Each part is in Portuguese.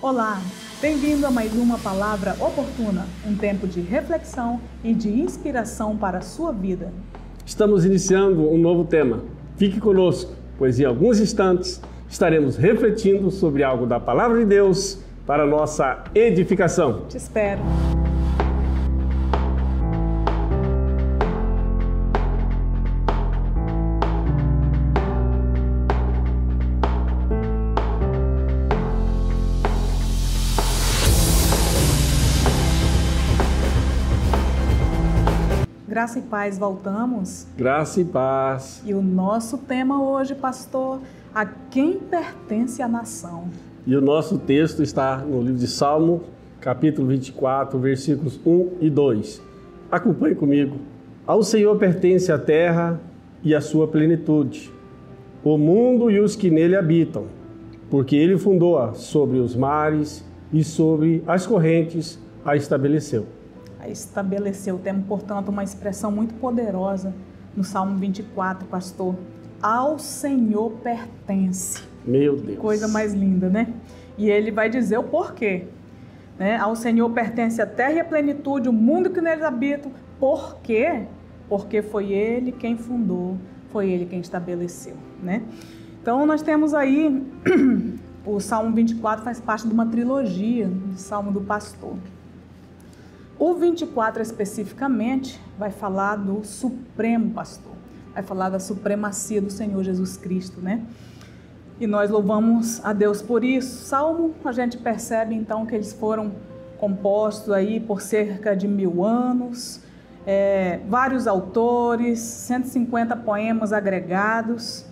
Olá, bem-vindo a mais uma Palavra Oportuna, um tempo de reflexão e de inspiração para a sua vida. Estamos iniciando um novo tema. Fique conosco, pois em alguns instantes estaremos refletindo sobre algo da Palavra de Deus para a nossa edificação. Te espero. Graça e paz, voltamos. Graça e paz. E o nosso tema hoje, pastor, a quem pertence a nação? E o nosso texto está no livro de Salmo, capítulo 24, versículos 1 e 2. Acompanhe comigo. Ao Senhor pertence a terra e a sua plenitude, o mundo e os que nele habitam, porque ele fundou-a sobre os mares e sobre as correntes a estabeleceu. Estabeleceu, temos, portanto, uma expressão muito poderosa no Salmo 24, pastor. Ao Senhor pertence. Meu Deus. Coisa mais linda, né? E ele vai dizer o porquê. Né? Ao Senhor pertence a terra e a plenitude, o mundo que neles habita. Por quê? Porque foi Ele quem fundou, foi Ele quem estabeleceu, né? Então, nós temos aí, o Salmo 24 faz parte de uma trilogia de Salmo do Pastor. O 24 especificamente vai falar do Supremo Pastor, vai falar da supremacia do Senhor Jesus Cristo, né? E nós louvamos a Deus por isso. Salmo, a gente percebe então que eles foram compostos aí por cerca de 1000 anos, vários autores, 150 poemas agregados.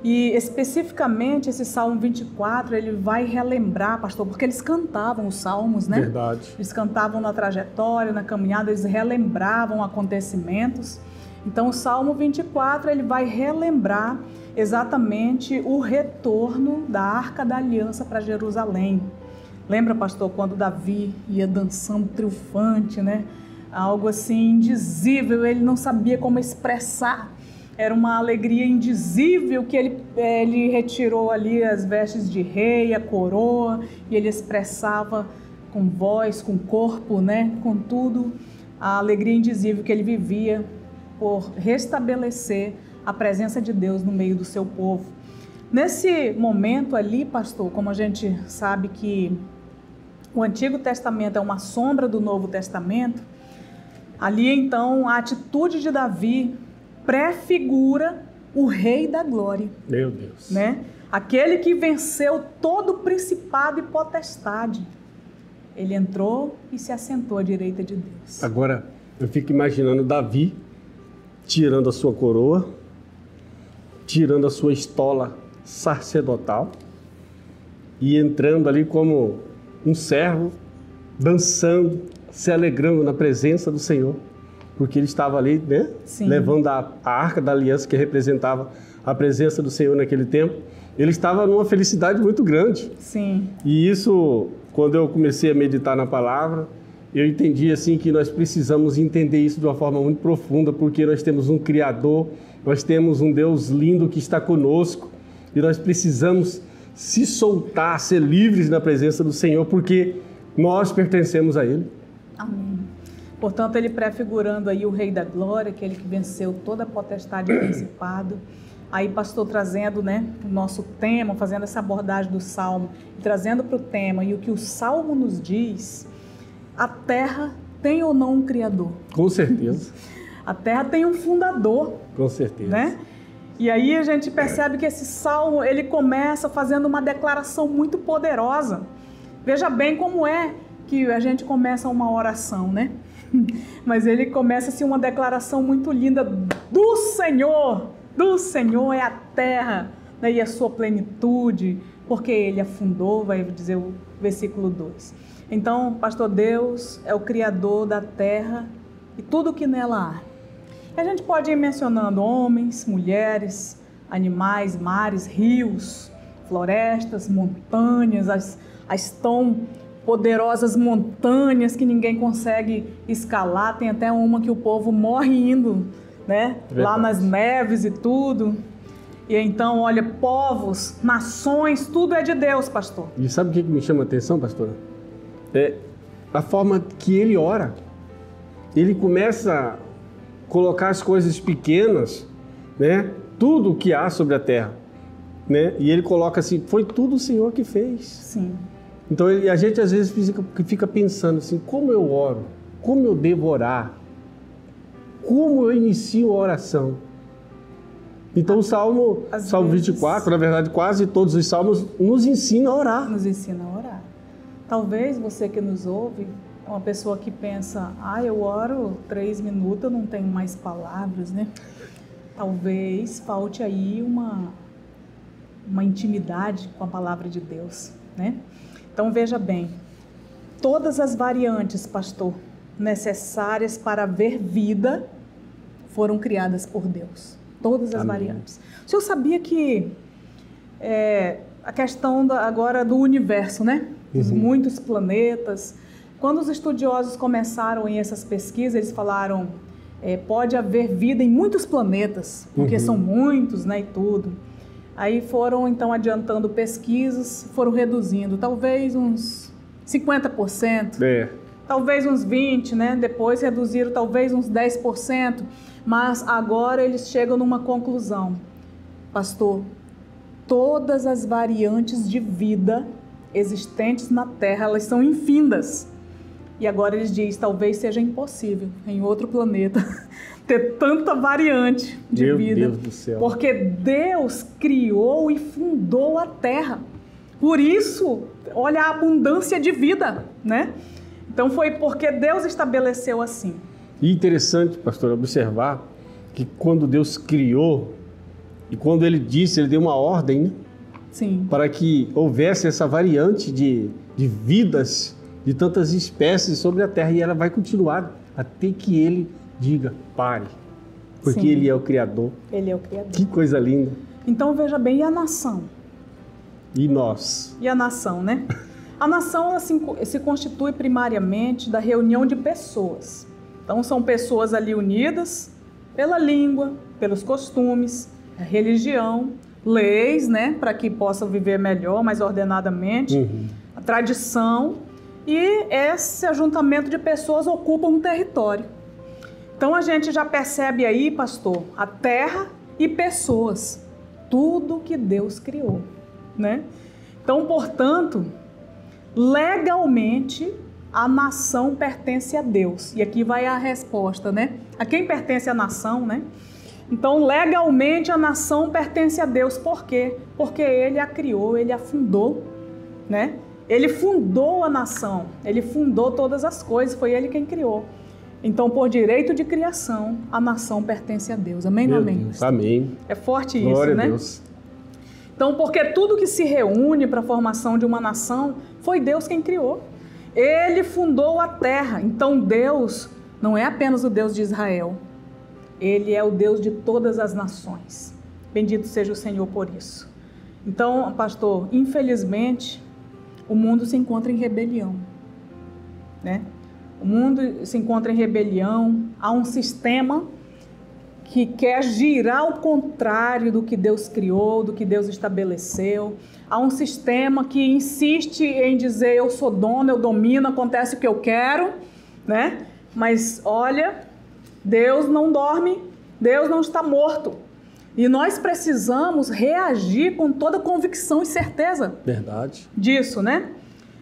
E especificamente esse Salmo 24, ele vai relembrar, pastor, porque eles cantavam os salmos, né? Verdade. Eles cantavam na trajetória, na caminhada, eles relembravam acontecimentos. Então o Salmo 24, ele vai relembrar exatamente o retorno da Arca da Aliança para Jerusalém. Lembra, pastor, quando Davi ia dançando triunfante, né? Algo assim indizível, ele não sabia como expressar. Era uma alegria indizível que ele retirou ali as vestes de rei, a coroa, e ele expressava com voz, com corpo, né? Com tudo, a alegria indizível que ele vivia por restabelecer a presença de Deus no meio do seu povo. Nesse momento ali, pastor, como a gente sabe que o Antigo Testamento é uma sombra do Novo Testamento, ali então a atitude de Davi prefigura o Rei da Glória. Meu Deus. Né? Aquele que venceu todo o principado e potestade. Ele entrou e se assentou à direita de Deus. Agora, eu fico imaginando Davi tirando a sua coroa, tirando a sua estola sacerdotal e entrando ali como um servo, dançando, se alegrando na presença do Senhor. Porque ele estava ali, né? Sim. Levando a Arca da Aliança, que representava a presença do Senhor naquele tempo. Ele estava numa felicidade muito grande. Sim. E isso, quando eu comecei a meditar na palavra, eu entendi assim que nós precisamos entender isso de uma forma muito profunda, porque nós temos um Criador, nós temos um Deus lindo que está conosco, e nós precisamos se soltar, ser livres na presença do Senhor, porque nós pertencemos a Ele. Amém. Portanto, ele prefigurando aí o Rei da Glória, aquele que venceu toda a potestade e principado. Aí, pastor, trazendo, né, o nosso tema, fazendo essa abordagem do Salmo, trazendo para o tema, e o que o Salmo nos diz, a terra tem ou não um Criador? Com certeza. A terra tem um fundador. Com certeza. Né? E aí a gente percebe que esse Salmo, ele começa fazendo uma declaração muito poderosa. Veja bem como é que a gente começa uma oração, né? Mas ele começa assim uma declaração muito linda do Senhor é a terra, né, e a sua plenitude, porque ele a fundou, vai dizer o versículo 2. Então, pastor, Deus é o Criador da terra e tudo o que nela há. E a gente pode ir mencionando homens, mulheres, animais, mares, rios, florestas, montanhas, as tão poderosas montanhas que ninguém consegue escalar. Tem até uma que o povo morre indo, né? Lá nas neves e tudo. E então, olha, povos, nações, tudo é de Deus, pastor. E sabe o que me chama a atenção, pastora? É a forma que ele ora. Ele começa a colocar as coisas pequenas, né? Tudo que há sobre a terra, né? E ele coloca assim, foi tudo o Senhor que fez. Sim. Então a gente às vezes fica pensando assim, como eu oro? Como eu devo orar? Como eu inicio a oração? Então o Salmo 24, na verdade quase todos os salmos nos ensinam a orar. Nos ensina a orar. Talvez você que nos ouve, é uma pessoa que pensa, eu oro 3 minutos, eu não tenho mais palavras, né? Talvez falte aí uma intimidade com a palavra de Deus, né? Então veja bem, todas as variantes, pastor, necessárias para haver vida foram criadas por Deus. Todas as variantes. O senhor sabia que a questão agora do universo, né? Os muitos planetas. Quando os estudiosos começaram em essas pesquisas, eles falaram, pode haver vida em muitos planetas, porque são muitos, né, e tudo. Aí foram, então, adiantando pesquisas, foram reduzindo, talvez uns 50%, talvez uns 20%, né? Depois reduziram talvez uns 10%, mas agora eles chegam numa conclusão. Pastor, todas as variantes de vida existentes na Terra, elas são infindas. E agora eles dizem, talvez seja impossível em outro planeta ter tanta variante de vida. Meu Deus do céu. Porque Deus criou e fundou a Terra. Por isso, olha a abundância de vida, né? Então foi porque Deus estabeleceu assim. E interessante, pastor, observar que quando Deus criou e quando Ele disse, Ele deu uma ordem, né? Sim. Para que houvesse essa variante de vidas, de tantas espécies sobre a Terra, e ela vai continuar até que Ele diga, pare, porque Sim. Ele é o Criador. Ele é o Criador. Que coisa linda. Então veja bem, e a nação? E nós? E a nação, né? A nação ela se constitui primariamente da reunião de pessoas. Então são pessoas ali unidas pela língua, pelos costumes, a religião, leis, né, para que possam viver melhor, mais ordenadamente, a tradição, e esse ajuntamento de pessoas ocupa um território. Então a gente já percebe aí, pastor, a terra e pessoas, tudo que Deus criou, né? Então, portanto, legalmente a nação pertence a Deus. E aqui vai a resposta, né? A quem pertence a nação, né? Então, legalmente, a nação pertence a Deus. Por quê? Porque Ele a criou, Ele a fundou, né? Ele fundou a nação, Ele fundou todas as coisas, foi Ele quem criou. Então, por direito de criação, a nação pertence a Deus. Amém ou amém? Deus, amém. É forte Glória isso, né? A Deus. Então, porque tudo que se reúne para a formação de uma nação, foi Deus quem criou. Ele fundou a terra. Então, Deus não é apenas o Deus de Israel. Ele é o Deus de todas as nações. Bendito seja o Senhor por isso. Então, pastor, infelizmente, o mundo se encontra em rebelião, né? O mundo se encontra em rebelião. Há um sistema que quer girar ao contrário do que Deus criou, do que Deus estabeleceu. Há um sistema que insiste em dizer, eu sou dono, eu domino, acontece o que eu quero, né? Mas, olha, Deus não dorme, Deus não está morto. E nós precisamos reagir com toda convicção e certeza. Verdade. Disso, né?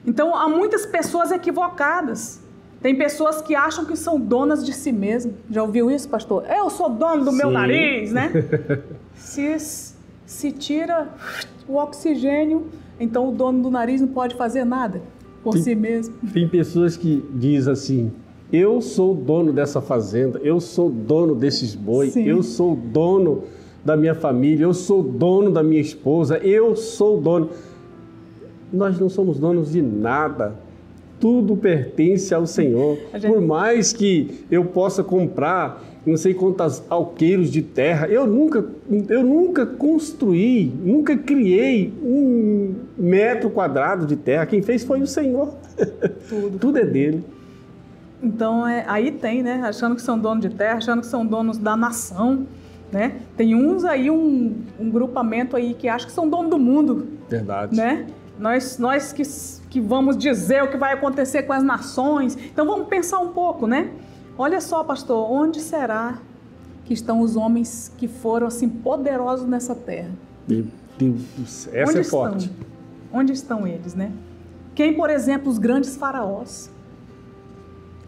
Então, há muitas pessoas equivocadas. Tem pessoas que acham que são donas de si mesmas. Já ouviu isso, pastor? Eu sou dono do meu nariz, né? Se tira o oxigênio, então o dono do nariz não pode fazer nada por si mesmo. Tem pessoas que dizem assim, eu sou dono dessa fazenda, eu sou dono desses bois, eu sou dono da minha família, eu sou dono da minha esposa, eu sou dono. Nós não somos donos de nada. Tudo pertence ao Senhor. Por mais que eu possa comprar não sei quantos alqueiros de terra, eu nunca construí, nunca criei 1 metro quadrado de terra. Quem fez foi o Senhor. Tudo é dele. Então, aí tem, né? Achando que são donos de terra, achando que são donos da nação, né? Tem uns aí, um grupamento aí que acha que são dono do mundo. Verdade. Né? Nós que vamos dizer o que vai acontecer com as nações. Então vamos pensar um pouco, né? Olha só, pastor, onde será que estão os homens que foram assim poderosos nessa terra? Meu Deus do céu, essa é forte. Onde estão eles, né? Quem, por exemplo, os grandes faraós?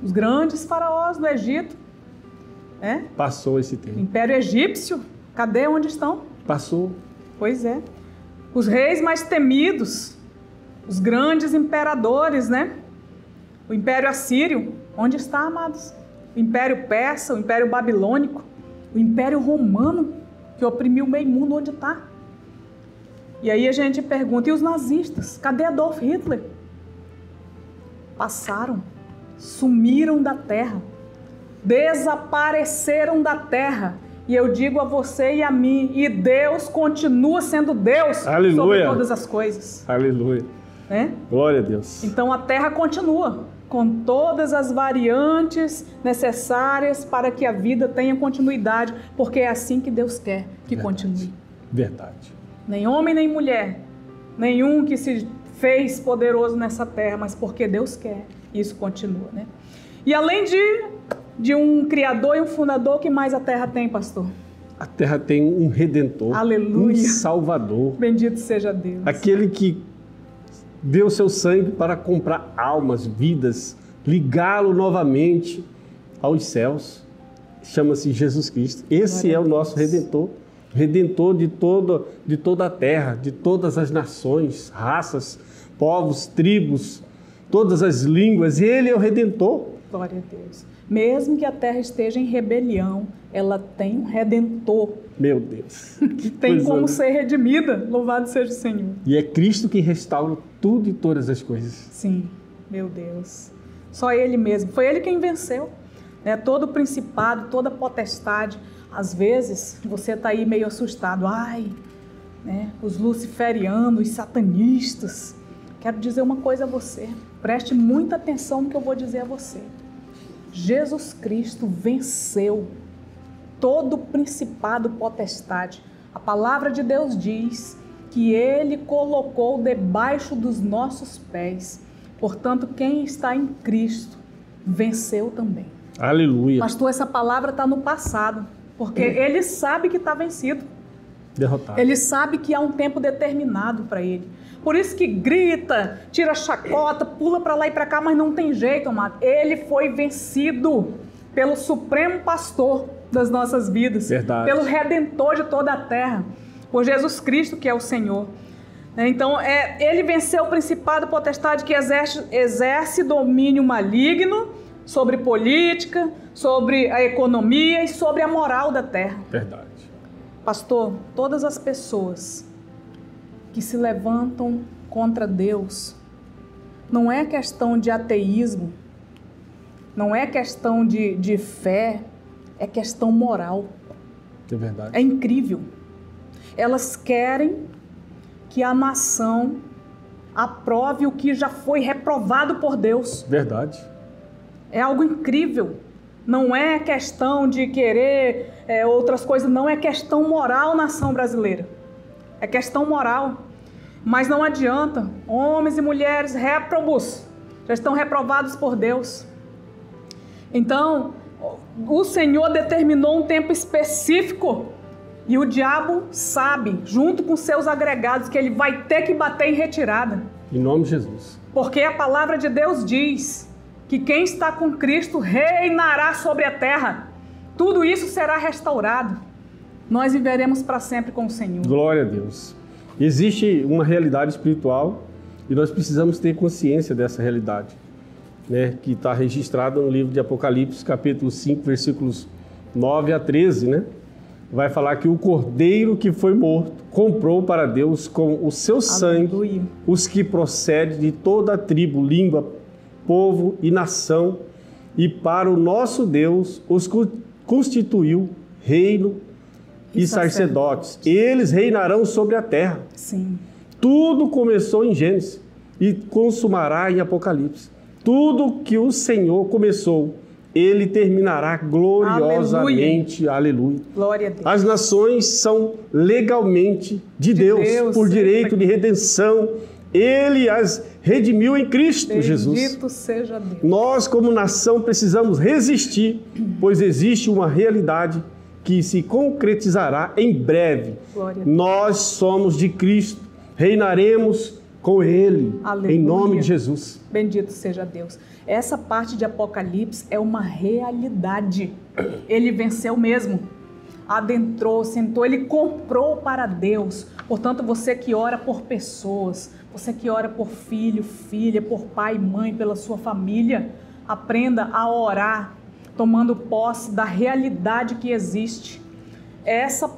Os grandes faraós do Egito, né? Passou esse tempo. Império Egípcio, cadê? Onde estão? Passou. Pois é. Os reis mais temidos, os grandes imperadores, né? O Império Assírio, onde está, amados? O Império Persa, o Império Babilônico, o Império Romano, que oprimiu o meio mundo, onde está? E aí a gente pergunta, e os nazistas? Cadê Adolf Hitler? Passaram, sumiram da terra, desapareceram da terra. E eu digo a você e a mim, e Deus continua sendo Deus. Aleluia. Sobre todas as coisas. Aleluia. Né? Glória a Deus. Então a terra continua, com todas as variantes necessárias para que a vida tenha continuidade, porque é assim que Deus quer que continue. Verdade. Nem homem nem mulher, nenhum que se fez poderoso nessa terra, mas porque Deus quer, isso continua, né? E além de um criador e um fundador, o que mais a terra tem, pastor? A terra tem um redentor, aleluia, um salvador. Bendito seja Deus. Aquele que deu seu sangue para comprar almas, vidas, ligá-lo novamente aos céus. Chama-se Jesus Cristo. Esse é o nosso redentor. Redentor de toda a terra, de todas as nações, raças, povos, tribos, todas as línguas. Ele é o redentor. Glória a Deus. Mesmo que a terra esteja em rebelião, ela tem um redentor. Meu Deus. Que tem como ser redimida. Louvado seja o Senhor. E é Cristo que restaura tudo e todas as coisas. Sim, meu Deus. Só Ele mesmo. Foi Ele quem venceu, né? Todo o principado, toda a potestade. Às vezes, você está aí meio assustado. Ai, né? Os luciferianos, os satanistas. Quero dizer uma coisa a você. Preste muita atenção no que eu vou dizer a você. Jesus Cristo venceu todo o principado, potestade. A palavra de Deus diz que Ele colocou debaixo dos nossos pés. Portanto, quem está em Cristo venceu também. Aleluia. Pastor, essa palavra está no passado, porque Ele sabe que está vencido. Derrotado. Ele sabe que há um tempo determinado para Ele. Por isso que grita, tira chacota, pula para lá e para cá, mas não tem jeito, amado. Ele foi vencido pelo Supremo Pastor das nossas vidas. Verdade. Pelo Redentor de toda a terra, por Jesus Cristo, que é o Senhor. Então, Ele venceu o principado, potestade que exerce domínio maligno sobre política, sobre a economia e sobre a moral da terra. Verdade. Pastor, todas as pessoas que se levantam contra Deus, não é questão de ateísmo, não é questão de fé, é questão moral. É verdade. É incrível. Elas querem que a nação aprove o que já foi reprovado por Deus. Verdade. É algo incrível. Não é questão de querer outras coisas, não é questão moral, nação brasileira. É questão moral. Mas não adianta. Homens e mulheres réprobos já estão reprovados por Deus. Então, o Senhor determinou um tempo específico e o diabo sabe, junto com seus agregados, que ele vai ter que bater em retirada. Em nome de Jesus. Porque a palavra de Deus diz que quem está com Cristo reinará sobre a terra. Tudo isso será restaurado. Nós viveremos para sempre com o Senhor. Glória a Deus. Existe uma realidade espiritual e nós precisamos ter consciência dessa realidade, né? Que está registrada no livro de Apocalipse, capítulo 5, versículos 9 a 13, né? Vai falar que o cordeiro que foi morto comprou para Deus com o seu sangue os que procedem de toda a tribo, língua, povo e nação, e para o nosso Deus os constituiu reino e sacerdotes. Eles reinarão sobre a terra. Sim. Tudo começou em Gênesis e consumará em Apocalipse. Tudo que o Senhor começou, ele terminará gloriosamente. Aleluia. Glória a Deus. As nações são legalmente de Deus, por direito de redenção. Ele as redimiu em Cristo Jesus. Bendito seja Deus. Nós, como nação, precisamos resistir, pois existe uma realidade que se concretizará em breve. Glória a Deus. Nós somos de Cristo, reinaremos com Ele, Aleluia. em nome de Jesus. Bendito seja Deus. Essa parte de Apocalipse é uma realidade. Ele venceu mesmo. Adentrou, sentou, ele comprou para Deus. Portanto, você que ora por pessoas, você que ora por filho, filha, por pai, mãe, pela sua família, aprenda a orar, tomando posse da realidade que existe. Essas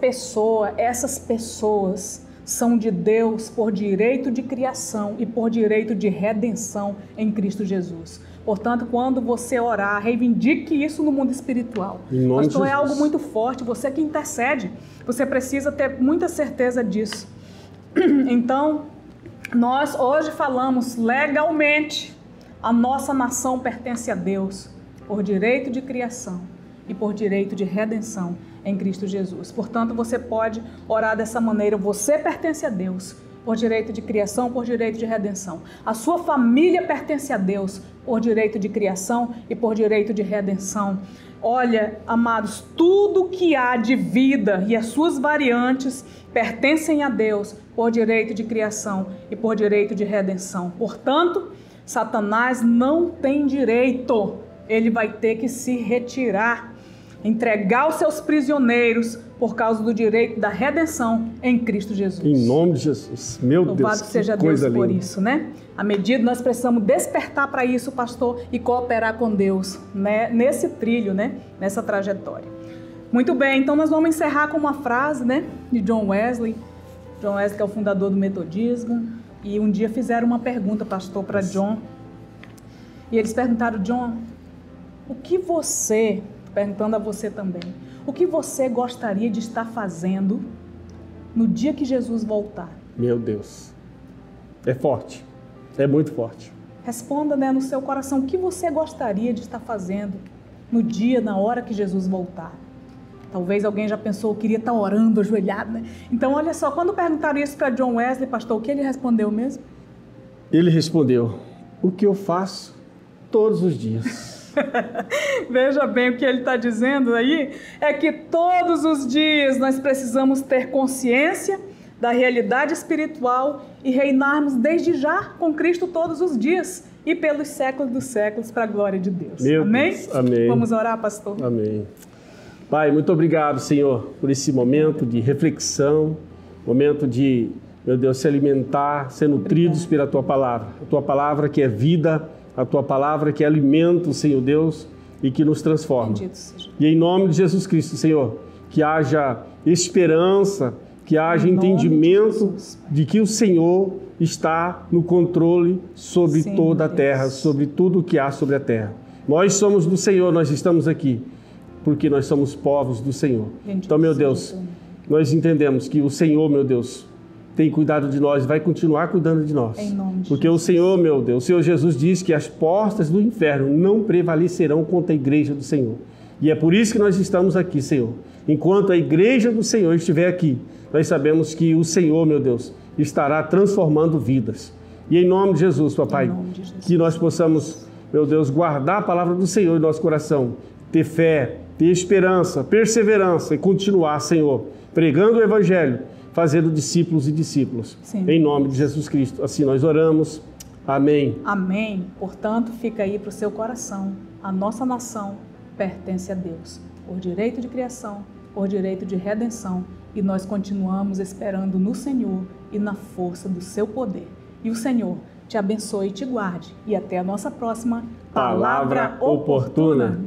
pessoas são de Deus por direito de criação e por direito de redenção em Cristo Jesus. Portanto, quando você orar, reivindique isso no mundo espiritual. Pastor, é algo muito forte. Você que intercede, você precisa ter muita certeza disso. Então, nós hoje falamos legalmente, a nossa nação pertence a Deus por direito de criação e por direito de redenção em Cristo Jesus. Portanto, você pode orar dessa maneira. Você pertence a Deus por direito de criação, por direito de redenção. A sua família pertence a Deus por direito de criação e por direito de redenção. Olha, amados, tudo que há de vida e as suas variantes pertencem a Deus por direito de criação e por direito de redenção. Portanto, Satanás não tem direito. Ele vai ter que se retirar, entregar os seus prisioneiros por causa do direito da redenção em Cristo Jesus. Em nome de Jesus. Meu Deus, louvado seja Deus por isso, né? À medida nós precisamos despertar para isso, pastor, e cooperar com Deus, né? Nesse trilho, né? Nessa trajetória. Muito bem, então nós vamos encerrar com uma frase, né? De John Wesley. John Wesley, que é o fundador do metodismo. E um dia fizeram uma pergunta, pastor, para John. E eles perguntaram, John, o que você, perguntando a você também, o que você gostaria de estar fazendo no dia que Jesus voltar? Meu Deus, é forte, é muito forte. Responda, né, no seu coração, o que você gostaria de estar fazendo no dia, na hora que Jesus voltar? Talvez alguém já pensou, eu queria estar orando, ajoelhado, né? Então, olha só, quando perguntaram isso para John Wesley, pastor, o que ele respondeu mesmo? Ele respondeu, o que eu faço todos os dias. Veja bem, o que ele está dizendo aí é que todos os dias nós precisamos ter consciência da realidade espiritual e reinarmos desde já com Cristo todos os dias e pelos séculos dos séculos para a glória de Deus. Meu Amém? Deus, amém. Vamos orar, pastor? Amém. Pai, muito obrigado, Senhor, por esse momento de reflexão, momento de, meu Deus, se alimentar, ser nutridos pela Tua Palavra. A Tua Palavra que é vida, a Tua Palavra que é alimento, Senhor Deus, e que nos transforma. E em nome de Jesus Cristo, Senhor, que haja esperança, que haja entendimento de que o Senhor está no controle sobre toda a terra, sobre tudo o que há sobre a terra. Nós somos do Senhor, nós estamos aqui, porque nós somos povos do Senhor. Então, meu Deus, nós entendemos que o Senhor, meu Deus, tem cuidado de nós, vai continuar cuidando de nós. Porque o Senhor, meu Deus, o Senhor Jesus diz que as portas do inferno não prevalecerão contra a igreja do Senhor. E é por isso que nós estamos aqui, Senhor. Enquanto a igreja do Senhor estiver aqui, nós sabemos que o Senhor, meu Deus, estará transformando vidas. E em nome de Jesus, papai, que nós possamos, meu Deus, guardar a palavra do Senhor em nosso coração, ter fé, ter esperança, perseverança e continuar, Senhor, pregando o Evangelho, fazendo discípulos e discípulas. Em nome de Jesus Cristo. Assim nós oramos. Amém. Amém. Portanto, fica aí para o seu coração. A nossa nação pertence a Deus, por direito de criação, por direito de redenção. E nós continuamos esperando no Senhor e na força do seu poder. E o Senhor te abençoe e te guarde. E até a nossa próxima Palavra Oportuna.